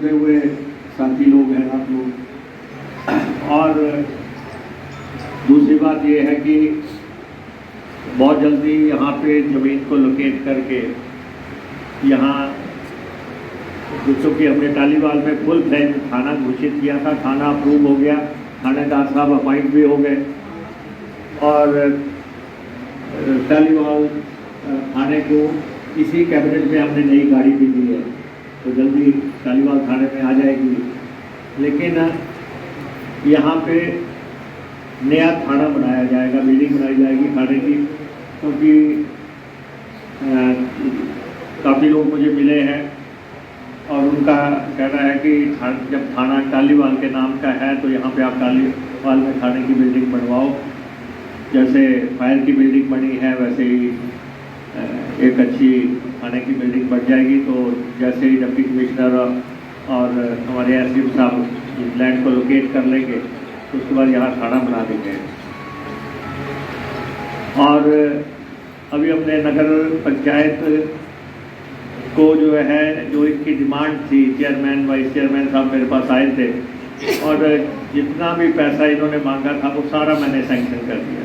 जुड़े हुए साथी लोग हैं आप लोग। और दूसरी बात ये है कि बहुत जल्दी यहाँ पे ज़मीन को लोकेट करके यहाँ क्योंकि हमने टालीवाल में फुल फ्लैज थाना घोषित किया था, थाना अप्रूव हो गया, थानेदार साहब अपॉइंट भी हो गए और टालीवाल थाने को इसी कैबिनेट में हमने नई गाड़ी भी दी है, तो जल्दी टालीवाल थाने में आ जाएगी। लेकिन यहाँ पे नया थाना बनाया जाएगा, बिल्डिंग बनाई जाएगी थाने की, क्योंकि काफ़ी लोग मुझे मिले हैं और उनका कहना है कि जब थाना टालीवाल के नाम का है तो यहाँ पे आप टालीवाल में थाने की बिल्डिंग बनवाओ। जैसे फायर की बिल्डिंग बनी है वैसे ही एक अच्छी थाने की बिल्डिंग बन जाएगी। तो जैसे ही डिप्टी कमिश्नर और हमारे एसडीएम साहब लैंड को लोकेट कर लेंगे तो उसके बाद यहाँ थाना बना देंगे। और अभी हमने नगर पंचायत को जो है, जो इसकी डिमांड थी, चेयरमैन वाइस चेयरमैन साहब मेरे पास आए थे और जितना भी पैसा इन्होंने मांगा था वो सारा मैंने सैंक्शन कर दिया।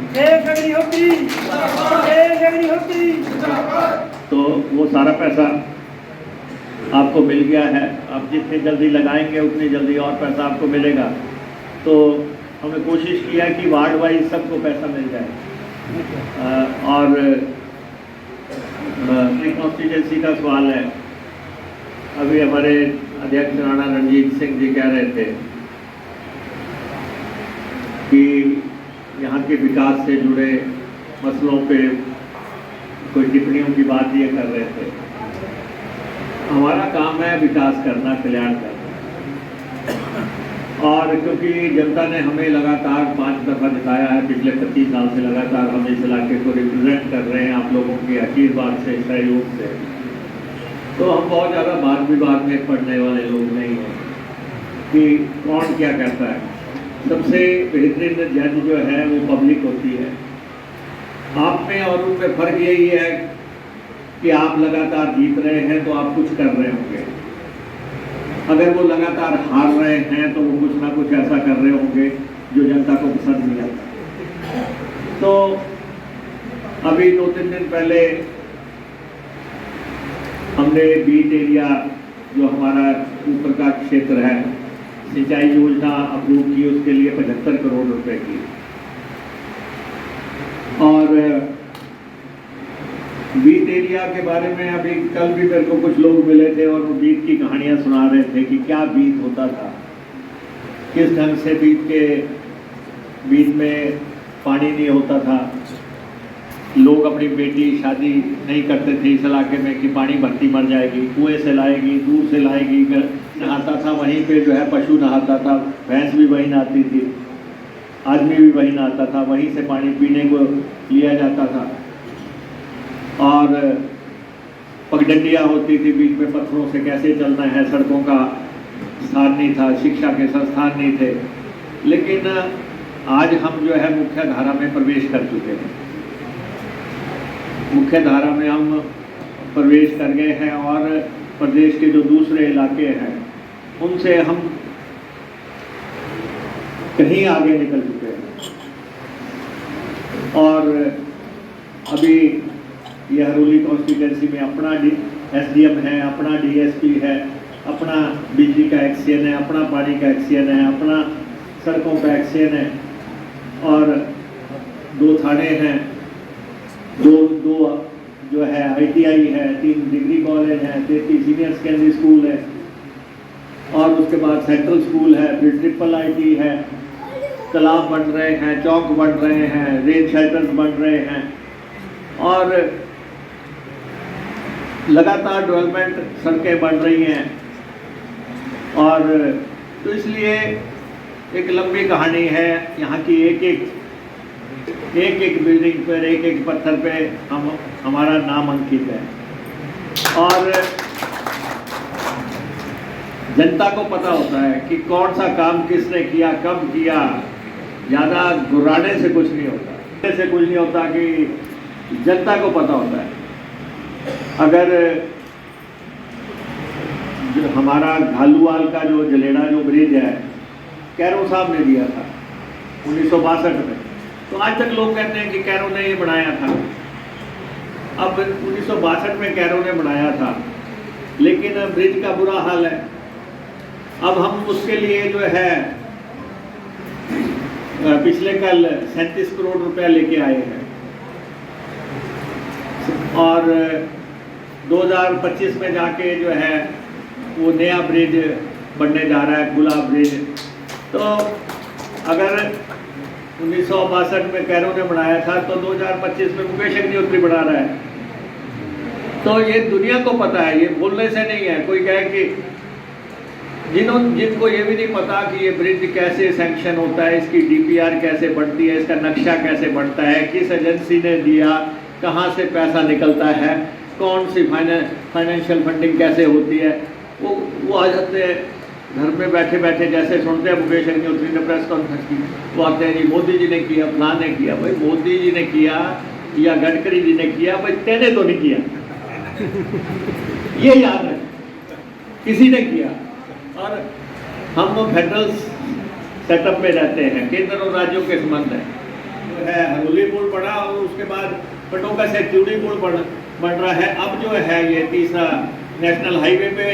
तो वो सारा पैसा आपको मिल गया है। आप जितनी जल्दी लगाएंगे उतनी जल्दी और पैसा आपको मिलेगा। तो हमने कोशिश किया कि वार्ड वाइज सबको पैसा मिल जाए। और कॉन्स्टिट्यूंसी का सवाल है, अभी हमारे अध्यक्ष राणा रणजीत सिंह जी कह रहे थे कि यहाँ के विकास से जुड़े मसलों पे कोई टिप्पणियों की बात ये कर रहे थे। हमारा काम है विकास करना, कल्याण करना। और क्योंकि जनता ने हमें लगातार 5 दफ़ा जिताया है, पिछले 25 साल से लगातार हम इस इलाके को रिप्रेजेंट कर रहे हैं आप लोगों के आशीर्वाद से, सहयोग से, तो हम बहुत ज़्यादा वाद विवाद में पड़ने वाले लोग नहीं हैं कि कौन क्या कहता है। सबसे बेहतरीन जज जो है वो पब्लिक होती है। आप में और उन में फ़र्क यही है कि आप लगातार जीत रहे हैं तो आप कुछ कर रहे होंगे, अगर वो लगातार हार रहे हैं तो वो कुछ ना कुछ ऐसा कर रहे होंगे जो जनता को पसंद नहीं आता। तो अभी 2-3 दिन पहले हमने बीट एरिया जो हमारा ऊपर का क्षेत्र है, सिंचाई योजना अप्रूव की, उसके लिए 75 करोड़ रुपए की। और बीट एरिया के बारे में अभी कल भी मेरे को कुछ लोग मिले थे और वो बीट की कहानियां सुना रहे थे कि क्या बीट होता था, किस ढंग से बीट में पानी नहीं होता था, लोग अपनी बेटी शादी नहीं करते थे इस इलाके में कि पानी भरती मर जाएगी, कुएं से लाएगी, दूर से लाएगी, नहाता था वहीं पे जो है पशु नहाता था, भैंस भी वहीं नहाती थी, आदमी भी वहीं नहाता था, वहीं से पानी पीने को लिया जाता था। और पगडंडियाँ होती थी बीच में, पत्थरों से कैसे चलना है, सड़कों का स्थान नहीं था, शिक्षा के संस्थान नहीं थे। लेकिन आज हम जो है मुख्य धारा में प्रवेश कर चुके हैं, मुख्य धारा में हम प्रवेश कर गए हैं और प्रदेश के जो दूसरे इलाके हैं उनसे हम कहीं आगे निकल चुके हैं। और अभी ये हरोली कॉन्स्टिट्यूंसी में अपना एसडीएम है, अपना डीएसपी है, अपना बिजली का एक्सीएन है, अपना पानी का एक्सीएन है, अपना सड़कों का एक्सीएन है और 2 थाने हैं, दो जो है आईटीआई है, 3 डिग्री कॉलेज है, 33 सीनियर सेकेंडरी स्कूल है और उसके बाद सेंट्रल स्कूल है, फिर ट्रिपल आईटी है, तालाब बन रहे हैं, चौक बन रहे हैं, रेन शेल्टर्स बन रहे हैं और लगातार डेवलपमेंट, सड़कें बन रही हैं। और तो इसलिए एक लंबी कहानी है यहाँ की, एक बिल्डिंग पर, एक पत्थर पे हमारा नाम अंकित है। और जनता को पता होता है कि कौन सा काम किसने किया, कब किया। ज़्यादा घुराने से कुछ नहीं होता, से कुछ नहीं होता कि जनता को पता होता है। अगर जो हमारा घालूवाल का जो जलेड़ा जो ब्रिज है, कैरो साहब ने दिया था 1962 में। तो आज तक लोग कहते हैं कि कैरो ने ये बनाया था। अब 1962 में कैरो ने बनाया था, लेकिन ब्रिज का बुरा हाल है। अब हम उसके लिए जो है पिछले कल 37 करोड़ रुपया लेके आए हैं और 2025 में जाके जो है वो नया ब्रिज बनने जा रहा है, गुलाब ब्रिज। तो अगर 1962 में कैरो ने बनाया था तो 2025 में मुकेश अग्निहोत्री बना रहा है। तो ये दुनिया को पता है, ये बोलने से नहीं है। कोई कहे कि जिनको ये भी नहीं पता कि ये ब्रिज कैसे सैंक्शन होता है, इसकी डीपीआर कैसे बनती है, इसका नक्शा कैसे बनता है, किस एजेंसी ने दिया, कहाँ से पैसा निकलता है, कौन सी फाइनेंशियल फंडिंग कैसे होती है, वो आ जाते हैं घर में बैठे बैठे। जैसे सुनते हैं मुकेश अग्निहोत्री ने प्रेस कॉन्फ्रेंस की, वो आते हैं जी मोदी जी ने किया, फलां ने किया। भाई मोदी जी ने किया या गडकरी जी ने किया, भाई तेने तो नहीं किया। ये याद है, किसी ने किया। और हम फेडरल सेटअप में रहते हैं, केंद्र और राज्यों के संबंध है। हरोली पुल पड़ा और उसके बाद पटोका से त्यूड़ी पुल बन रहा है। अब जो है ये तीसरा नेशनल हाईवे पे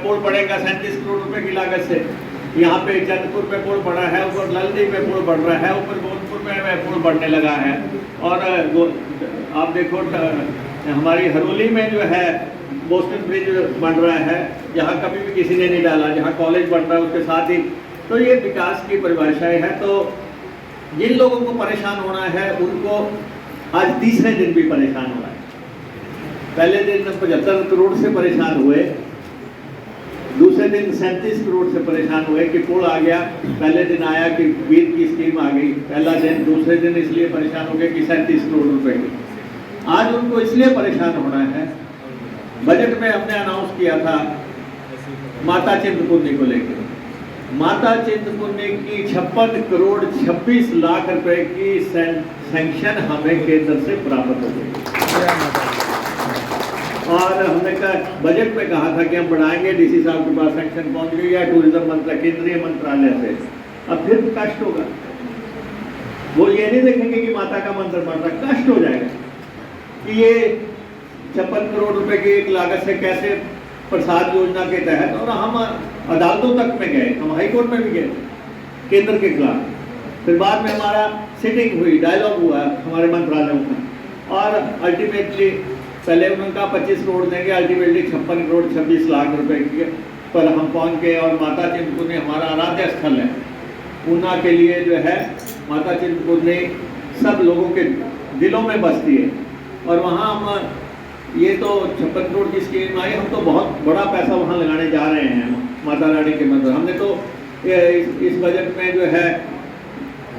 पुल पड़ेगा 37 करोड़ रुपए की लागत से। यहाँ पे चंदपुर पे पुल पड़ा है, ऊपर लल्दी पे पुल बढ़ रहा है, ऊपर गोंदपुर में पुल बढ़ने लगा है। और आप देखो हमारी हरोली में जो है बोस्टन ब्रिज बन रहा है, जहाँ कभी भी किसी ने नहीं डाला, जहाँ कॉलेज बन रहा है उसके साथ ही। तो ये विकास की परिभाषाएं हैं। तो जिन लोगों को परेशान होना है उनको आज तीसरे दिन भी परेशान होना है। पहले दिन 75 करोड़ से परेशान हुए, दूसरे दिन 37 करोड़ से परेशान हुए कि पुल आ गया। पहले दिन आया कि वीर की स्कीम आ गई पहला दिन, दूसरे दिन इसलिए परेशान हो गए कि 37 करोड़ रुपए की। आज उनको इसलिए परेशान होना है, बजट में हमने अनाउंस किया था माता चिंतपूर्णी को लेकर। माता चिंतपूर्णी की 56 करोड़ 26 लाख रुपए की सैंक्शन हमें केंद्र से प्राप्त हो गई। और हमने बजट में कहा था कि हम बढ़ाएंगे, डीसी साहब के पास सैंक्शन पहुंच गई है टूरिज्म मंत्रालय, केंद्रीय मंत्रालय से। अब फिर कष्ट होगा, वो ये नहीं देखेंगे कि माता का मंत्र पढ़ रहा, कष्ट हो जाएगा कि ये 56 करोड़ रुपए की एक लागत से कैसे प्रसाद योजना के तहत। और हम अदालतों तक में गए, हम हाई कोर्ट में भी गए केंद्र के खिलाफ। फिर बाद में हमारा सिटिंग हुई, डायलॉग हुआ हमारे मंत्रालयों का, और अल्टीमेटली पहले उन्होंने कहा 25 करोड़ देंगे, अल्टीमेटली 56 करोड़ 26 लाख रुपए की पर हम पहुंच गए। और माता चिंतपूर्णी हमारा आराध्य स्थल है। ऊना के लिए जो है माता चिंतपूर्णी सब लोगों के दिलों में बसती है। और वहाँ हम ये तो 56 करोड़ की स्कीम आई, हम तो बहुत बड़ा पैसा वहाँ लगाने जा रहे हैं माता रानी के मंदिर। हमने तो इस बजट में जो है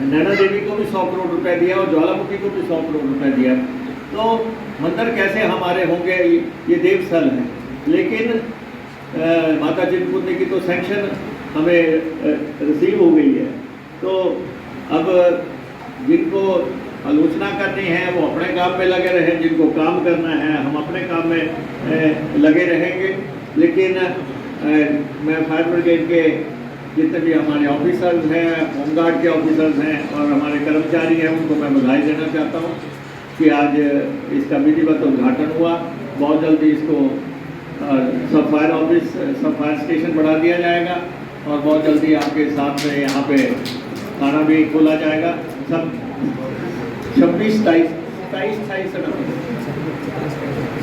नैना देवी को भी 100 करोड़ रुपए दिया और ज्वालामुखी को भी 100 करोड़ रुपए दिया। तो मंदिर कैसे हमारे होंगे, ये देवस्थल है। लेकिन माता चिंतपूर्णी की तो सैंक्शन हमें रिसीव हो गई है। तो अब जिनको आलोचना करनी है वो अपने काम में लगे रहें, जिनको काम करना है हम अपने काम में लगे रहेंगे। लेकिन मैं फायर ब्रिगेड के जितने भी हमारे ऑफिसर्स हैं, होमगार्ड के ऑफिसर्स हैं और हमारे कर्मचारी हैं, उनको मैं बधाई देना चाहता हूँ कि आज इसका विधिवत उद्घाटन हुआ। बहुत जल्दी इसको सब फायर ऑफिस, सब फायर स्टेशन बढ़ा दिया जाएगा और बहुत जल्दी आपके साथ में यहाँ पे थाना भी खोला जाएगा। सब 26,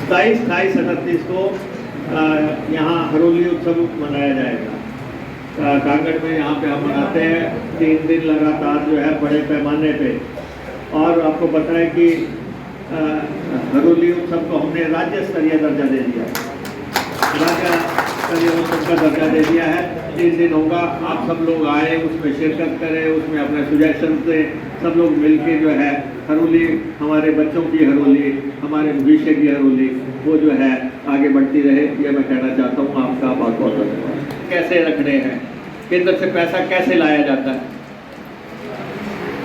27, 28 को यहाँ हरोली उत्सव मनाया जाएगा। कांगड़ में यहाँ पे हम मनाते हैं 3 दिन लगातार जो है बड़े पैमाने पे। और आपको पता है कि हरोली उत्सव को हमने राज्य स्तरीय दर्जा दे दिया है, राज्य स्तरीय उत्सव का दर्जा दे दिया है। 3 दिन होगा, आप सब लोग आए, उसमें शिरकत करें, उसमें अपने सुजेशन से सब लोग मिलके जो है हरोली, हमारे बच्चों की हरोली, हमारे भविष्य की हरोली, वो जो है आगे बढ़ती रहे, ये मैं कहना चाहता हूँ। आपका बहुत बहुत धन्यवाद। कैसे रखने हैं, केंद्र से पैसा कैसे लाया जाता है।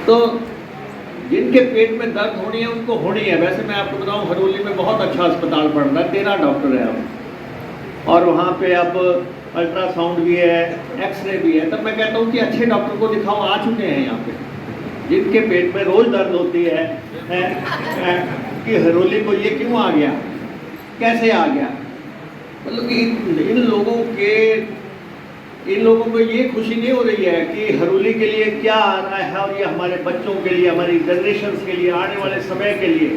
तो जिनके पेट में दर्द होनी है उनको होनी है। वैसे मैं आपको बताऊं हरोली में बहुत अच्छा अस्पताल बन रहा है, 13 डॉक्टर है अब। और वहाँ पे अब अल्ट्रासाउंड भी है, एक्सरे भी है। तब मैं कहता हूँ कि अच्छे डॉक्टर को दिखाओ, आ चुके हैं यहाँ पे, जिनके पेट में रोज दर्द होती है कि हरोली को ये क्यों आ गया, कैसे आ गया। मतलब कि इन लोगों को ये खुशी नहीं हो रही है कि हरोली के लिए क्या आ रहा है, और ये हमारे बच्चों के लिए, हमारी जनरेशन के लिए, आने वाले समय के लिए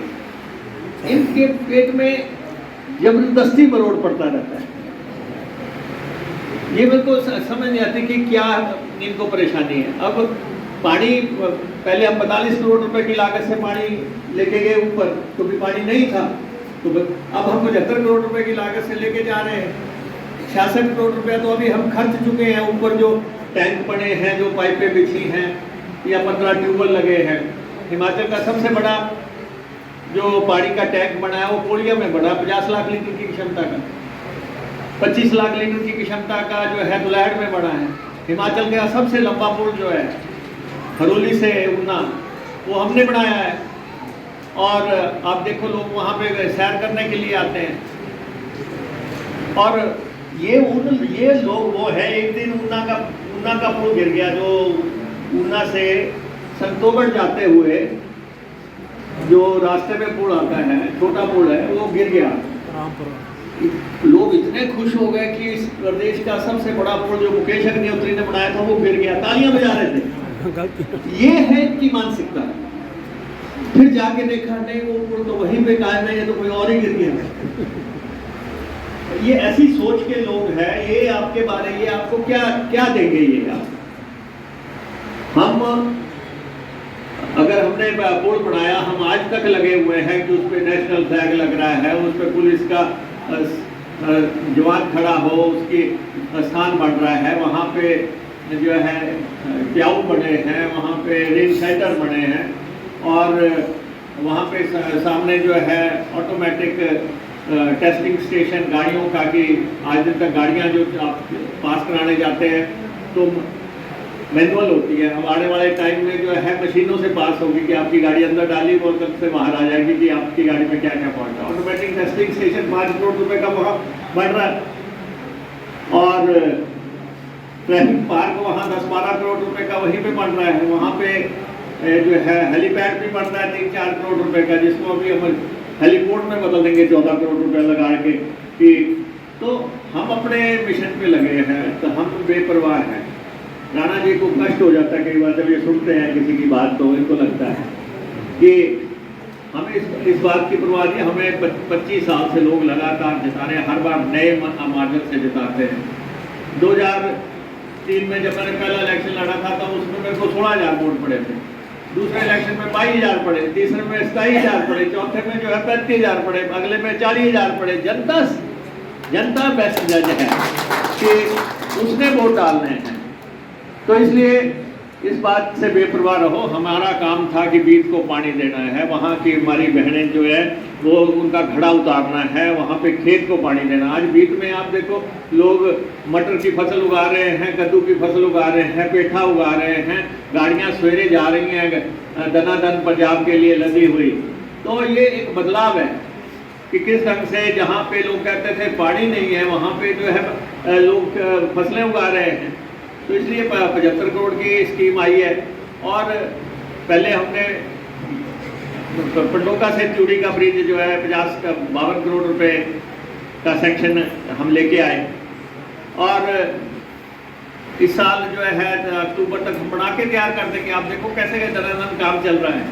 इनके पेट में जबरदस्ती मरोड़ पड़ता रहता है। ये मेरे को समझ नहीं आती कि क्या इनको परेशानी है। अब पानी, पहले हम 45 करोड़ रुपए की लागत से पानी लेके गए ऊपर, तो भी पानी नहीं था, तो अब हम 75 करोड़ रुपए की लागत से लेके जा रहे हैं। 66 करोड़ रुपया तो अभी हम खर्च चुके हैं। ऊपर जो टैंक पड़े हैं, जो पाइपें बिछी हैं, या 15 ट्यूबवेल लगे हैं। हिमाचल का सबसे बड़ा जो पानी का टैंक बना है वो कोड़िया में बना, 50 लाख लीटर की क्षमता का, 25 लाख लीटर की क्षमता का जो है दुलैड़ में बना है। हिमाचल का सबसे लंबा पुल जो है हरोली से ऊना, वो हमने बनाया है। और आप देखो लोग वहाँ पे सैर करने के लिए आते हैं। और ये लोग वो है, एक दिन ऊना का पुल गिर गया, जो ऊना से संतोगढ़ जाते हुए जो रास्ते में पुल आता है, छोटा पुल है, वो गिर गया। लोग इतने खुश हो गए कि इस प्रदेश का सबसे बड़ा पुल जो मुकेश अग्निहोत्री ने बनाया था वो गिर गया, तालियां बजा रहे थे। ये है इनकी मानसिकता। फिर जाके देखा, नहीं वो पुल तो वहीं पे कायम है, ये तो कोई और ही गिर गया। ये ऐसी सोच के लोग हैं। ये आपके बारे, ये आपको क्या देंगे ये आप? हम अगर हमने पुल बनाया, हम आज तक लगे हुए हैं कि उस पर नेशनल फ्लैग लग रहा है, उस पर पुलिस का जवान खड़ा हो, उसकी स्थान बन रहा है, वहाँ पे जो है प्याऊ बने हैं, वहाँ पे रेन शेल्टर बने हैं, और वहाँ पे सामने जो है ऑटोमेटिक टेस्टिंग स्टेशन गाड़ियों का, कि आज दिन तक गाड़ियाँ जो आप पास कराने जाते हैं तो मैनुअल होती है। अब आने वाले टाइम में जो है मशीनों से पास होगी कि आपकी गाड़ी अंदर डाली, वो तब से बाहर आ जाएगी कि आपकी गाड़ी में क्या क्या पहुंचा। ऑटोमेटिक टेस्टिंग स्टेशन 5 करोड़ रुपए का वहाँ बन रहा है, और ट्रैफिक पार्क वहाँ 10-12 करोड़ रुपए का वहीं पे बन रहा है। वहाँ पे जो है हेलीपैड भी बन रहा है 3-4 करोड़ रुपए का, जिसको अभी हम हेलीपोर्ट में बदल देंगे 14 करोड़ रुपए लगा के। कि तो हम अपने मिशन पे लगे हैं, तो हम बेपरवाह हैं। राणा जी को कष्ट हो जाता है कई बार जब ये सुनते हैं किसी की बात, तो इनको लगता है कि हमें इस बात की परवाह नहीं। हमें 25 साल से लोग लगातार जिता रहे हैं, हर बार नए मार्जिन से जिताते हैं। 2003 में जब मैंने पहला इलेक्शन लड़ा था, तो उसमें मेरे को 16,000 वोट पड़े थे। दूसरे इलेक्शन में 22,000 पड़े, तीसरे में 27,000 पड़े, चौथे में जो है 35,000 पड़े, अगले में 40,000 पड़े। जनता बेस्ट जज है कि उसने वोट डालने हैं। तो इसलिए इस बात से बेपरवाह रहो। हमारा काम था कि बीत को पानी देना है, वहाँ की हमारी बहनें जो है वो उनका घड़ा उतारना है, वहाँ पे खेत को पानी देना। आज बीत में आप देखो लोग मटर की फसल उगा रहे हैं, कद्दू की फसल उगा रहे हैं, पेठा उगा रहे हैं, गाड़ियाँ सवेरे जा रही हैं दनादन पंजाब के लिए लदी हुई। तो ये एक बदलाव है कि किस ढंग से जहाँ पे लोग कहते थे पानी नहीं है, वहाँ पे जो है लोग फसलें उगा रहे हैं। तो इसलिए 75 करोड़ की स्कीम आई है। और पहले हमने पंडोका से चूड़ी का ब्रिज जो है 52 करोड़ रुपए का सेक्शन हम लेके आए, और इस साल जो है अक्टूबर तक हम बना के तैयार कर देंगे। आप देखो कैसे दनादन काम चल रहा है।